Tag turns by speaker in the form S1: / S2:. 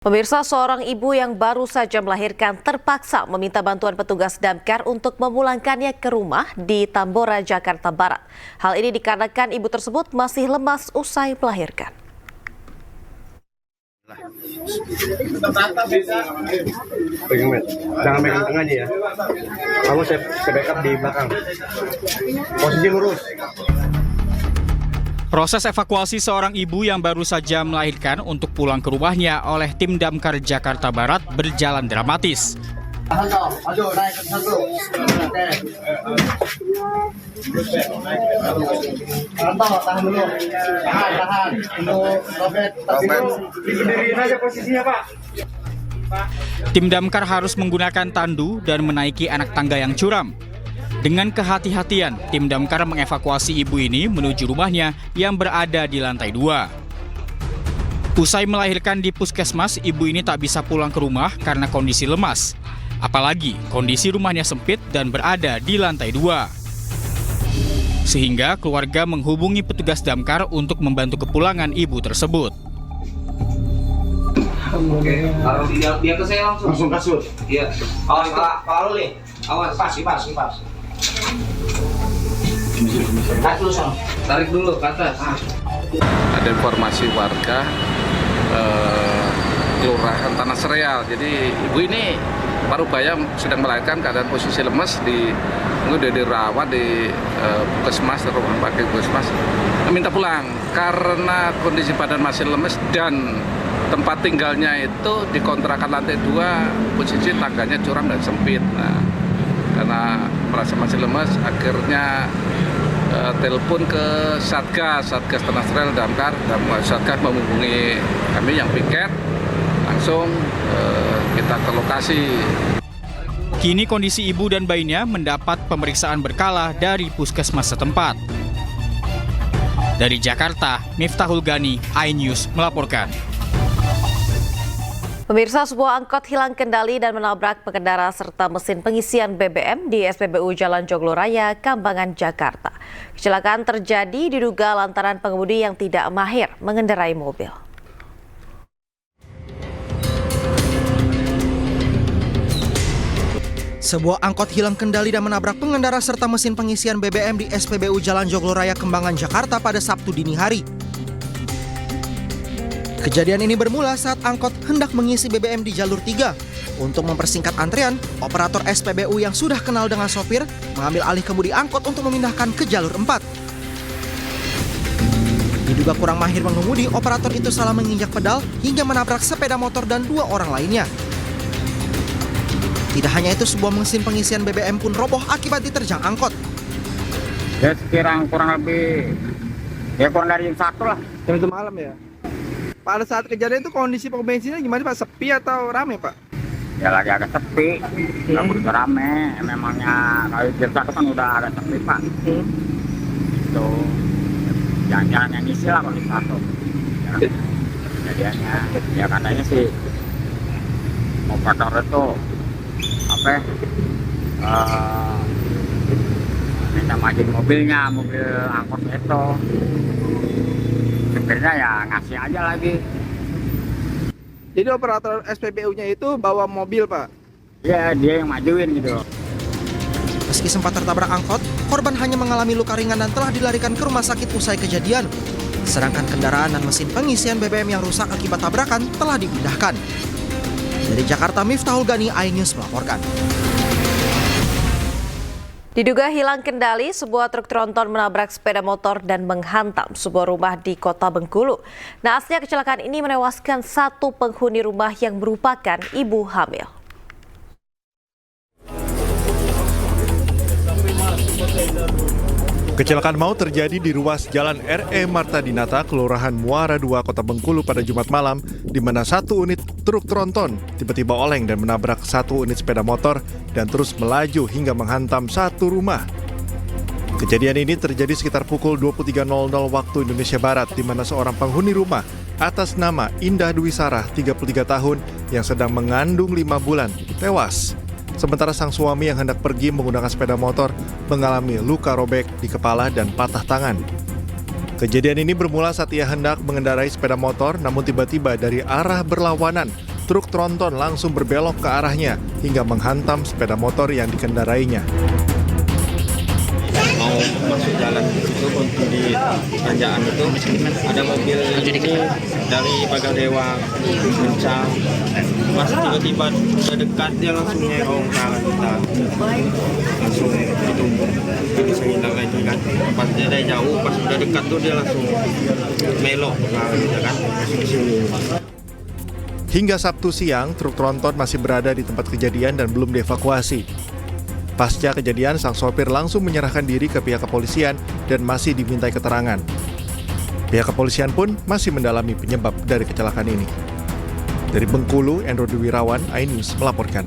S1: Pemirsa, seorang ibu yang baru saja melahirkan terpaksa meminta bantuan petugas damkar untuk memulangkannya ke rumah di Tambora, Jakarta Barat. Hal ini dikarenakan ibu tersebut masih lemas usai melahirkan.
S2: Jangan megang tengahnya ya. Kamu saya backup di belakang. Posisi lurus.
S3: Proses evakuasi seorang ibu yang baru saja melahirkan untuk pulang ke rumahnya oleh tim Damkar Jakarta Barat berjalan dramatis.
S2: Aduh, naik ke satu. Oke. Tahan dulu. Tahan. Untuk robet. Berdiri aja posisinya, Pak.
S3: Tim Damkar harus menggunakan tandu dan menaiki anak tangga yang curam. Dengan kehati-hatian, tim Damkar mengevakuasi ibu ini menuju rumahnya yang berada di lantai 2. Usai melahirkan di puskesmas, ibu ini tak bisa pulang ke rumah karena kondisi lemas. Apalagi kondisi rumahnya sempit dan berada di lantai 2. Sehingga keluarga menghubungi petugas Damkar untuk membantu kepulangan ibu tersebut.
S4: Oke, kalau dia ke saya langsung kasut. Iya. Awas kalau nih. Awas pas. Tarik dulu ke atas.
S5: Ada informasi warga Kelurahan Tanah Sereal. Jadi ibu ini Parubaya sedang melahirkan keadaan posisi lemes udah dirawat di puskesmas, rumah sakit puskesmas. Minta pulang karena kondisi badan masih lemes dan tempat tinggalnya itu di kontrakan lantai 2, posisi tangganya curam dan sempit. Nah, karena merasa masih lemas, akhirnya telepon ke Satgas Tanah Sereal Damkar, dan Satgas menghubungi kami yang piket, langsung kita ke lokasi.
S3: Kini kondisi ibu dan bayinya mendapat pemeriksaan berkala dari puskesmas setempat. Dari Jakarta, Miftahul Gani, iNews melaporkan.
S1: Pemirsa, sebuah angkot hilang kendali dan menabrak pengendara serta mesin pengisian BBM di SPBU Jalan Joglo Raya, Kambangan, Jakarta. Kecelakaan terjadi diduga lantaran pengemudi yang tidak mahir mengendarai mobil.
S6: Sebuah angkot hilang kendali dan menabrak pengendara serta mesin pengisian BBM di SPBU Jalan Joglo Raya, Kambangan, Jakarta pada Sabtu dini hari. Kejadian ini bermula saat angkot hendak mengisi BBM di jalur 3. Untuk mempersingkat antrean, operator SPBU yang sudah kenal dengan sopir mengambil alih kemudi angkot untuk memindahkan ke jalur 4. Diduga kurang mahir mengemudi, operator itu salah menginjak pedal hingga menabrak sepeda motor dan 2 orang lainnya. Tidak hanya itu, sebuah mesin pengisian BBM pun roboh akibat diterjang angkot.
S7: Ya sekiranya kurang lebih kurang dari jam 1 lah.
S8: Jam itu malam ya? Pada saat kejadian itu kondisi pom bensinnya gimana Pak? Sepi atau rame Pak?
S7: Ya lagi agak sepi, nggak begitu rame. Memangnya kalau jam 1 kan udah agak sepi Pak. Itu jalan-jalan yang isi lah kalau di 1. Kejadiannya, ya katanya sih operator itu minta majuin mobilnya, mobil angkot itu. Supirnya ya ngasih aja lagi.
S8: Jadi operator SPBU-nya itu bawa mobil Pak?
S7: Iya, dia yang majuin gitu.
S6: Meski sempat tertabrak angkot, korban hanya mengalami luka ringan dan telah dilarikan ke rumah sakit usai kejadian. Sedangkan kendaraan dan mesin pengisian BBM yang rusak akibat tabrakan telah dipindahkan. Dari Jakarta, Miftahul Gani, iNews melaporkan.
S1: Diduga hilang kendali, sebuah truk tronton menabrak sepeda motor dan menghantam sebuah rumah di Kota Bengkulu. Naasnya kecelakaan ini menewaskan satu penghuni rumah yang merupakan ibu hamil.
S9: Kecelakaan maut terjadi di ruas Jalan RE Marta Dinata, Kelurahan Muara 2, Kota Bengkulu pada Jumat malam, di mana satu unit truk tronton tiba-tiba oleng dan menabrak satu unit sepeda motor dan terus melaju hingga menghantam satu rumah. Kejadian ini terjadi sekitar pukul 23.00 waktu Indonesia Barat, di mana seorang penghuni rumah atas nama Indah Dwi Sarah, 33 tahun, yang sedang mengandung 5 bulan, tewas. Sementara sang suami yang hendak pergi menggunakan sepeda motor mengalami luka robek di kepala dan patah tangan. Kejadian ini bermula saat ia hendak mengendarai sepeda motor, namun tiba-tiba dari arah berlawanan truk tronton langsung berbelok ke arahnya hingga menghantam sepeda motor yang dikendarainya.
S10: Mau masuk jalan itu untuk di tanjakan itu ada mobil ini dari Pagadewa kencang, pas tiba-tiba udah dekat dia langsung nyerong tangan kita, langsung ditumbuk jadi sehilang aja kan. Pas dia dari jauh, pas udah dekat tuh dia langsung melok ke tangan kita kan, langsung sini.
S9: Hingga Sabtu siang, truk tronton masih berada di tempat kejadian dan belum dievakuasi. Pasca kejadian, sang sopir langsung menyerahkan diri ke pihak kepolisian dan masih dimintai keterangan. Pihak kepolisian pun masih mendalami penyebab dari kecelakaan ini. Dari Bengkulu, Endro Dwi Wirawan, iNews melaporkan.